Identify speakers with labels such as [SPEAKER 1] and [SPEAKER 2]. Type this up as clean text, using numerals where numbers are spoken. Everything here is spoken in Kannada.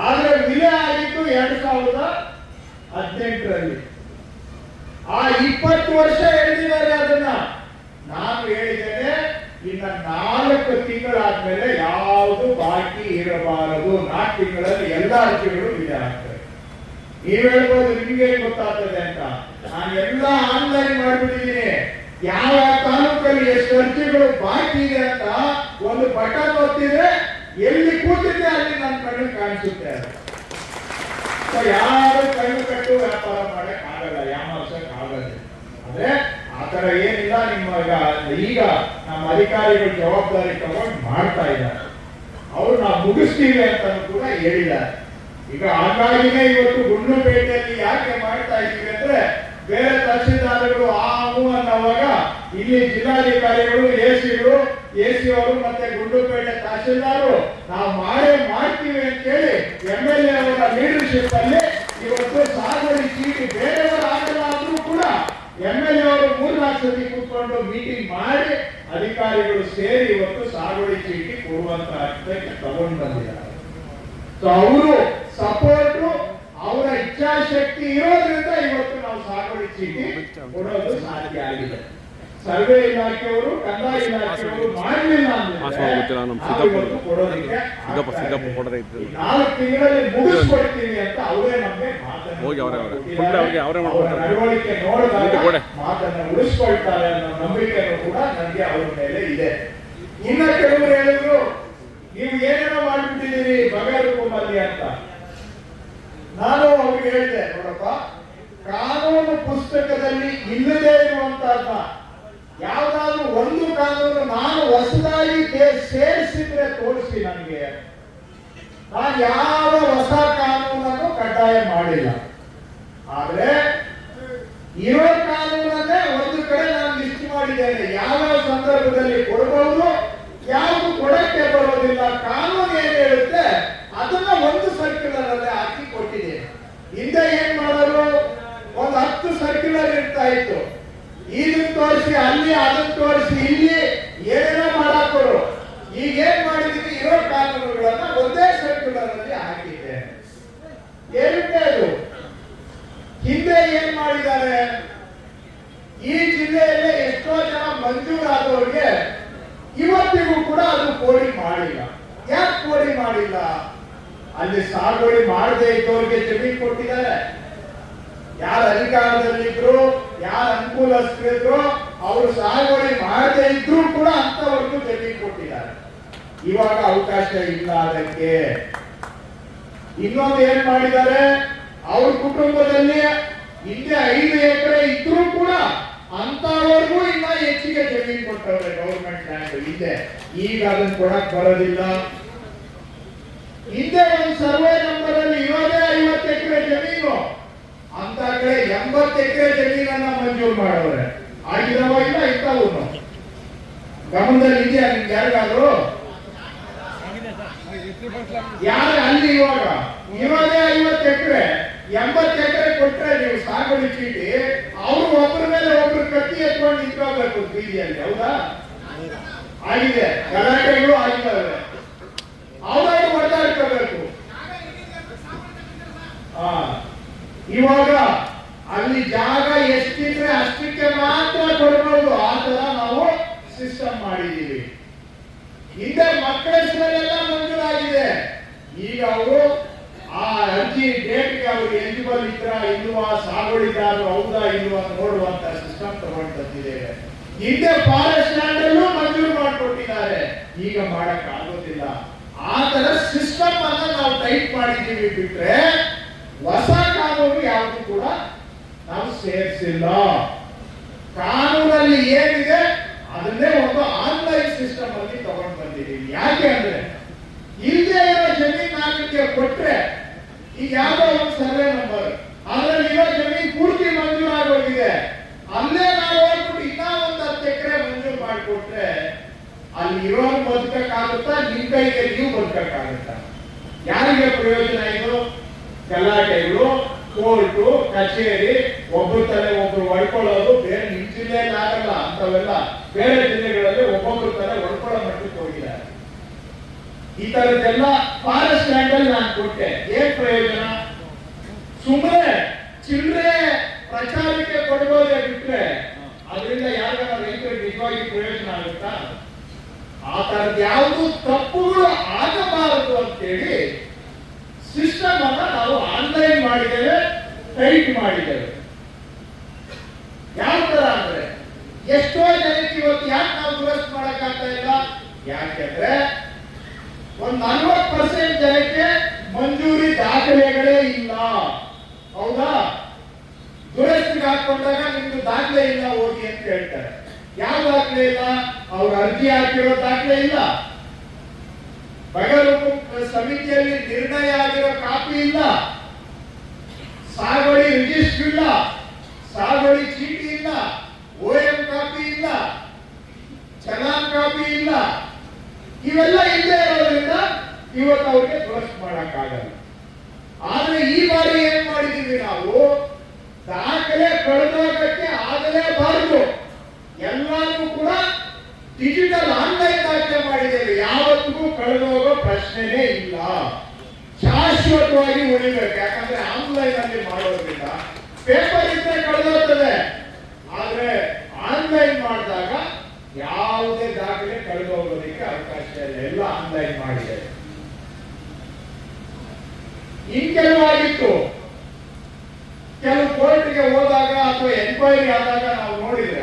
[SPEAKER 1] ಆದ್ರೆ ವಿಲೆ ಆಗಿದ್ದು 2018ರಲ್ಲಿ. ಆ 20 ವರ್ಷ ಹೇಳಿದ್ದಾರೆ ಅದನ್ನ. ನಾನು ಹೇಳಿದ್ದೇನೆ ಇನ್ನ 4 ತಿಂಗಳಾದ್ಮೇಲೆ ಯಾವುದು ಬಾಕಿ ಇರಬಾರದು. 4 ತಿಂಗಳಲ್ಲಿ ಎಲ್ಲ ಅರ್ಜಿಗಳು ವಿಲೆ ಆಗ್ತವೆ. ನೀವ್ ಹೇಳ್ಬೋದು ನಿಮ್ಗೆ ಗೊತ್ತಾಗ್ತದೆ ಅಂತ. ನಾನು ಎಲ್ಲ ಆನ್ಲೈನ್ ಮಾಡ್ಬಿಟ್ಟಿದ್ದೀನಿ. ಯಾವ ತಾಲೂಕಲ್ಲಿ ಎಷ್ಟು ಅರ್ಜಿಗಳು ಬಾಕಿ ಇದೆ ಅಂತ ಒಂದು ಬಟನ್ ಒತ್ತಿದ್ರೆ ಎಲ್ಲಿ ಕೂತಿದ್ದೆ ಅಲ್ಲಿ ನನ್ನ ಕಣ್ಣು ಕಾಣಿಸುತ್ತೆ. ಯಾರು ಕಣ್ಣು ಕಟ್ಟು ವ್ಯಾಪಾರ ಮಾಡಕ್ ಆಗಲ್ಲ, ಯಾಮಾರ್ಸಕ್ ಆಗಲ್ಲ. ಅಂದ್ರೆ ಆತರ ಏನಿಲ್ಲ. ಈಗ ನಮ್ಮ ಅಧಿಕಾರಿಗಳು ಜವಾಬ್ದಾರಿ ತಗೊಂಡು ಮಾಡ್ತಾ ಇದ್ದಾರೆ. ಅವ್ರು ನಾವು ಮುಗಿಸ್ತೀವಿ ಅಂತ ಕೂಡ ಹೇಳಿದ್ದಾರೆ. ಈಗ ಹಾಗಾಗಿನೇ ಇವತ್ತು ಗುಂಡ್ಲುಪೇಟೆಯಲ್ಲಿ ಯಾಕೆ ಮಾಡ್ತಾ ಇದ್ದೀವಿ ಅಂದ್ರೆ, ಬೇರೆ ತಹಸೀಲ್ದಾರ್ಗಳು ಅನ್ನುವಾಗ ಇಲ್ಲಿ ಜಿಲ್ಲಾಧಿಕಾರಿಗಳು ಎಸಿ ಅವರು ಮತ್ತೆ ಗುಂಡ್ಲುಪೇಟೆ ತಹಸೀಲ್ದಾರರು ನಾವು ಮಾಡ್ತೀವಿ ಅಂತ ಹೇಳಿ MLA ಅವರ ಲೀಡರ್ಶಿಪ್ ಅಲ್ಲಿ ಇವತ್ತು ಸಾಗುವಳಿ ಚೀಟಿ ಬೇರೆಯವರು ಆಗಲ್ಲ ಆದ್ರೂ ಕೂಡ MLA ಅವರು 3-4 ಸತಿ ಕೂತ್ಕೊಂಡು ಮೀಟಿಂಗ್ ಮಾಡಿ ಅಧಿಕಾರಿಗಳು ಸೇರಿ ಇವತ್ತು ಸಾಗುವಳಿ ಚೀಟಿ ಕೊಡುವಂತ ಅರ್ಥಕ್ಕೆ ತಗೊಂಡು ಬಂದಿದ್ದಾರೆ. ಸೊ ಅವರು ಸಪೋರ್ಟ್, ಅವರ ಇಚ್ಛಾಶಕ್ತಿ ಇರೋದ್ರಿಂದ ಇವತ್ತು ನಾವು ಸಾಗುವಳಿ ಚೀಟಿ ಕೊಡೋದು ಸಾಧ್ಯ ಆಗಿದೆ. ಸರ್ವೆ ಇಲಾಖೆಯವರು, ಕಂದಾಯ ಇಲಾಖೆಯವರು ಮಾಡಲಿಲ್ಲ ಅಂದ್ರೆ 4 ತಿಂಗಳಲ್ಲಿ ಮುಗಿಸ್ಕೊಡ್ತೀವಿ ಅಂತ ಅವರೇ ನಮಗೆ ನಡವಳಿಕೆ ನೋಡಿದಾಗ ಮಾತನ್ನ ಉಳಿಸ್ಕೊಳ್ತಾರೆ ಅನ್ನೋ ನಂಬಿಕೆನೂ ಕೂಡ ನನಗೆ ಅವ್ರ ಮೇಲೆ ಇದೆ. ಇನ್ನ ಕೆಲವರು ಹೇಳಿದ್ರು ನೀವು ಏನೇನೋ ಮಾಡ್ಬಿಟ್ಟಿದ್ದೀರಿ ಬಗೆಹರಿಕೊಂಬಲ್ಲಿ ಅಂತ. ನಾನು ಅವ್ರಿಗೆ ಹೇಳಿದೆ, ನೋಡಪ್ಪ, ಕಾನೂನು ಪುಸ್ತಕದಲ್ಲಿ ಇಲ್ಲದೆ ಇರುವಂತಹದ್ದ ಯಾವ್ದಾದ್ರು ಒಂದು ಕಾನೂನು ನಾನು ಹೊಸದಾಗಿ ಸೇರಿಸಿದ್ರೆ ತೋರಿಸಿ ನನಗೆ. ನಾನು ಯಾವ ಹೊಸ ಕಾನೂನನ್ನು ಕಡ್ಡಾಯ ಮಾಡಿಲ್ಲ. ಆದ್ರೆ ಇರೋ ಕಾನೂನನ್ನೇ ಒಂದು ಕಡೆ ನಾನು ಲಿಸ್ಟ್ ಮಾಡಿದ್ದೇನೆ. ಯಾವ ಸಂದರ್ಭದಲ್ಲಿ ಕೊಡಬಹುದು, ಯಾವುದು ಕೊಡಕ್ಕೆ ಬರೋದಿಲ್ಲ. ಕಾನೂನು ಏನ್ ಹೇಳುತ್ತೆ ಅದನ್ನ ಒಂದು ಸರ್ಕ್ಯುಲರ್ ಅಲ್ಲೇ ಹಾಕಿ ಕೊಟ್ಟಿದ್ದೇನೆ. ಹಿಂದೆ ಏನ್ ಮಾಡೋರು, ಒಂದು 10 ಸರ್ಕ್ಯುಲರ್ ಇರ್ತಾ ಇತ್ತು. ಇದನ್ನ ತೋರಿಸಿ ಅಲ್ಲಿ, ಅದನ್ನ ತೋರಿಸಿ ಇಲ್ಲಿ, ಏನೇನೋ ಮಾಡಾಕೋರು. ಈಗ ಏನ್ ಮಾಡಿದೀವಿ, ಇರೋ ಕಾನೂನುಗಳನ್ನ ಒಂದೇ ಸರ್ಕ್ಯುಲರ್ ಅಲ್ಲಿ ಹಾಕಿದ್ದೆ. ಏನಕ್ಕೆ ಅದು? ಹಿಂದೆ ಏನ್ ಮಾಡಿದ್ದಾರೆ, ಈ ಜಿಲ್ಲೆಯಲ್ಲೇ ಎಷ್ಟೋ ಜನ ಮಂಜೂರಾದವರಿಗೆ ಇವತ್ತಿಗೂ ಕೂಡ ಅದು ಕೋಡಿ ಮಾಡಿಲ್ಲ. ಯಾಕೆ ಕೋಡಿ ಮಾಡಿಲ್ಲ? ಅಲ್ಲಿ ಸಾಗುವಳಿ ಮಾಡದೇ ಇದ್ದವರಿಗೆ ಜಮೀನು ಕೊಟ್ಟಿದ್ದಾರೆ. ಯಾರು ಅಧಿಕಾರದಲ್ಲಿದ್ರು, ಯಾರು ಅನುಕೂಲಸ್ಥರಿದ್ರು, ಅವರು ಸಾಗುವಳಿ ಮಾಡದೇ ಇದ್ರು ಕೂಡ ಅಂತವರೆಗೂ ಜಮೀನು ಕೊಟ್ಟಿದ್ದಾರೆ. ಇವಾಗ ಅವಕಾಶ ಇಲ್ಲ ಅದಕ್ಕೆ. ಇನ್ನೊಂದು ಏನ್ ಮಾಡಿದ್ದಾರೆ, ಅವ್ರ ಕುಟುಂಬದಲ್ಲಿ ಹಿಂದೆ 5 ಎಕರೆ ಇದ್ರೂ ಕೂಡ ಅಂತವರೆಗೂ ಇನ್ನ ಹೆಚ್ಚಿಗೆ ಜಮೀನು ಕೊಟ್ಟವ್ರೆ ಗವರ್ಮೆಂಟ್ ಲ್ಯಾಂಡ್ ಇದೆ. ಈಗ ಅದನ್ನ ಕೊಡಕ್ ಬರೋದಿಲ್ಲ. ಹಿಂದೆ ಒಂದು ಸರ್ವೆ ನಂಬರ್ ಅಲ್ಲಿ ಇರೋದೇ 50 ಎಕರೆ ಜಮೀನು, ಅಂತ ಕಡೆ 80 ಎಕರೆ ಜಮೀನನ್ನ ಮಂಜೂರು ಮಾಡವ್ರೆ. ಆಗಿದವ ಇಲ್ಲ, ಇಂಥವು ಗಮನದಲ್ಲಿ ಇದೆಯಾ ನಿಮ್ಗೆ ಯಾರಿಗಾದ್ರು? ಯಾರು ಅಲ್ಲಿ ಇವಾಗ ಇರೋದೇ 50 ಎಕರೆ, 80 ಎಕರೆ ಕೊಟ್ರೆ ನೀವು ಸಾಗುವಳಿ ಚೀಟಿ, ಅವರು ಒಬ್ಬರ ಮೇಲೆ ಒಬ್ರು ಕತ್ತಿ ಎತ್ಕೊಂಡು ನಿಂತ್ಕೋಬೇಕು ಬೀದಿಯಲ್ಲಿ. ಹೌದಾ? ಆಗಿದೆ, ಗಲಾಟೆಗಳು ಆಗಿದ್ದಾವೆ. ಅವರು ಹೊಡೆದಾಡ್ಕೋಬೇಕು. ಇವಾಗ ಅಲ್ಲಿ ಜಾಗ ಎಷ್ಟಿದ್ರೆ ಅಷ್ಟಕ್ಕೆ ಮಾತ್ರ ಕೊಡಬಹುದು. ಆ ತರ ನಾವು ಸಿಸ್ಟಮ್ ಮಾಡಿದ್ದೀವಿ. ಹಿಂದೆ ಮಕ್ಕಳ ಹೆಸರಲ್ಲೆಲ್ಲ ಮಂಜೂರಾಗಿದೆ. ಈಗ ಅವರು ಆ ಅರ್ಜಿ ಡೇಟ್ಗೆ ಅವರು ಎಲಿಜಿಬಲ್ ಇದ್ರ ಇಲ್ವಾ, ಸಾಗುವಳಿದಾರರು ಹೌದಾ ಇಲ್ವಾ ನೋಡುವಂತ ಸಿಸ್ಟಮ್ ತಗೊಂಡು ಬಂದಿದ್ದೇವೆ. ಹಿಂದೆ ಫಾರೆಸ್ಟ್ ಲ್ಯಾಂಡ್ ಅಲ್ಲೂ ಮಂಜೂರು ಮಾಡಿಕೊಟ್ಟಿದ್ದಾರೆ, ಈಗ ಮಾಡಕ್ ಆಗೋದಿಲ್ಲ. ಆ ತರ ಸಿಸ್ಟಮ್ ಅನ್ನ ನಾವು ಟೈಟ್ ಮಾಡಿದ್ದೀವಿ. ಬಿಟ್ರೆ ಹೊಸ ಕಾನೂನು ಯಾವುದು ಕೂಡ ನಾವು ಸೇರಿಸಿಲ್ಲ. ಕಾನೂನಲ್ಲಿ ಏನಿದೆ ಅದನ್ನೇ ಒಂದು ಆನ್ಲೈನ್ ಸಿಸ್ಟಮ್ ಅಲ್ಲಿ ತಗೊಂಡು ಬಂದಿದ್ದೀವಿ. ಯಾಕೆ ಅಂದ್ರೆ ಇಲ್ಲದೆ ಇರೋ ಜಮೀನ್ ನಾಲ್ಕಿಗೆ ಕೊಟ್ರೆ, ಈಗ ಯಾವ್ದೋ ಒಂದು ಸರ್ವೆ ನಂಬರ್ ಅದ್ರಲ್ಲಿ ಇರೋ ಜಮೀನ್ ಪೂರ್ತಿ ಮಂಜೂರಾಗೋಗಿದೆ, ಅಲ್ಲೇ ನಾವು ಹೋಗ್ಬಿಟ್ಟು ಇನ್ನ ಒಂದು 10 ಎಕರೆ ಮಂಜೂರು ಮಾಡಿಕೊಟ್ರೆ ಅಲ್ಲಿ ಇರೋರು ಬದುಕಕ್ಕಾಗುತ್ತಾ, ನಿಮ್ ಕೈಗೆ ನೀವು ಬದುಕಕ್ಕಾಗುತ್ತಾ? ಯಾರಿಗೆ ಪ್ರಯೋಜನ ಇದು? ಗಲಾಟೆಗಳು, ಕೋರ್ಟು, ಕಚೇರಿ, ಒಬ್ಬರು ತಲೆ ಒಬ್ರು ಹೊಡ್ಕೊಳ್ಳೋದು. ಬೇರೆ ನಿಮ್ ಜಿಲ್ಲೆಯಲ್ಲಿ ಆಗಲ್ಲ ಅಂತವೆಲ್ಲ, ಬೇರೆ ಜಿಲ್ಲೆಗಳಲ್ಲಿ ಒಬ್ಬೊಬ್ರು ತಲೆ ಹೊಡ್ಕೊಳ್ಳೋ ಮಟ್ಟಕ್ಕೆ ಹೋಗಿದ್ದಾರೆ. ಈ ತರದ್ದೆಲ್ಲ ಫಾರೆಸ್ಟ್ ಲ್ಯಾಂಡ್ ಅಲ್ಲಿ ನಾನು ಕೊಟ್ಟೆ. ಏನ್ ಪ್ರಯೋಜನ? ಸುಮ್ಮನೆ ಚಿಲ್ಲರೆ ಪ್ರಚಾರಕ್ಕೆ ಕೊಡ್ಬೋದೇ ಬಿಟ್ರೆ ಅದರಿಂದ ಯಾರಿಗಾರ ರೈತರಿಗೆ ನಿಜವಾಗಿ ಪ್ರಯೋಜನ ಆಗುತ್ತಾ? ಆ ತರದ್ ಯಾವುದು ತಪ್ಪುಗಳು ಆಗಬಾರದು ಅಂತೇಳಿ ಸಿಸ್ಟಮ್ ಅನ್ನ ನಾವು ಆನ್ಲೈನ್ ಮಾಡಿದ್ದೇವೆ, ಟೈಪ್ ಮಾಡಿದ್ದೇವೆ. ಯಾವ ತರ ಅಂದ್ರೆ ಎಷ್ಟೋ ಜನಕ್ಕೆ ಇವತ್ತು ಯಾಕೆ ನಾವು ದುರಸ್ತಿ ಮಾಡಕ್ಕಾಗ್ತಾ ಇಲ್ಲ? ಯಾಕೆಂದ್ರೆ ಒಂದು 40% ಜನಕ್ಕೆ ಮಂಜೂರಿ ದಾಖಲೆಗಳೇ ಇಲ್ಲ. ಹೌದಾ? ದುರಸ್ತಿಗೆ ಹಾಕೊಂಡಾಗ ನಿಮ್ದು ದಾಖಲೆ ಇಲ್ಲ ಹೋಗಿ ಅಂತ ಹೇಳ್ತಾರೆ. ಯಾವ ದಾಖಲೆ ಇಲ್ಲ? ಅವ್ರ ಅರ್ಜಿ ಹಾಕಿರೋ ದಾಖಲೆ ಇಲ್ಲ, ಬಗರ್ಹುಕುಂ ಸಮಿತಿಯಲ್ಲಿ ನಿರ್ಣಯ ಆಗಿರೋ ಕಾಪಿ ಇಲ್ಲ, ಸಾಗುವಳಿ ರಿಜಿಸ್ಟರ್ ಇಲ್ಲ, ಸಾಗುವಳಿ ಚೀಟಿ ಇಲ್ಲ, OM ಕಾಪಿ ಇಲ್ಲ, ಚಲಾನ್ ಕಾಪಿ ಇಲ್ಲ. ಇವೆಲ್ಲ ಇಲ್ಲದೆ ಇರೋದ್ರಿಂದ ಇವತ್ತು ಅವ್ರಿಗೆ ದುರಸ್ತಿ ಮಾಡಕ್ಕಾಗಲ್ಲ. ಆದ್ರೆ ಈ ಬಾರಿ ಏನ್ ಮಾಡಿದೀವಿ ನಾವು? ದಾಖಲೆ ಕಳೆದೋಗಕ್ಕೆ ಆಗಲೇಬಾರದು, ಎಲ್ಲಾನು ಕೂಡ ಡಿಜಿಟಲ್ ಆನ್ಲೈನ್ ದಾಖಲೆ ಮಾಡಿದ್ದೇವೆ. ಯಾವತ್ತಿಗೂ ಕಳೆದೋಗೋ ಪ್ರಶ್ನೆನೇ ಇಲ್ಲ, ಶಾಶ್ವತವಾಗಿ ಉಳಿಬೇಕು. ಯಾಕಂದ್ರೆ ಆನ್ಲೈನ್ ಅಲ್ಲಿ ಮಾಡೋದ್ರಿಂದ ಪೇಪರ್ ಇದ್ರೆ ಕಳೆದೋಗ್ತದೆ, ಆದ್ರೆ ಆನ್ಲೈನ್ ಮಾಡಿದಾಗ ಯಾವುದೇ ದಾಖಲೆ ಕಳೆದೋಗೋದಕ್ಕೆ ಅವಕಾಶ ಇಲ್ಲ, ಎಲ್ಲ ಆನ್ಲೈನ್ ಮಾಡಿದ್ದೇವೆ. ಕೆಲವಾಗಿತ್ತು, ಕೆಲವು ಕೋರ್ಟ್ಗೆ ಹೋದಾಗ ಅಥವಾ ಎನ್ಕ್ವೈರಿ ಆದಾಗ ನಾವು ನೋಡಿದ್ರೆ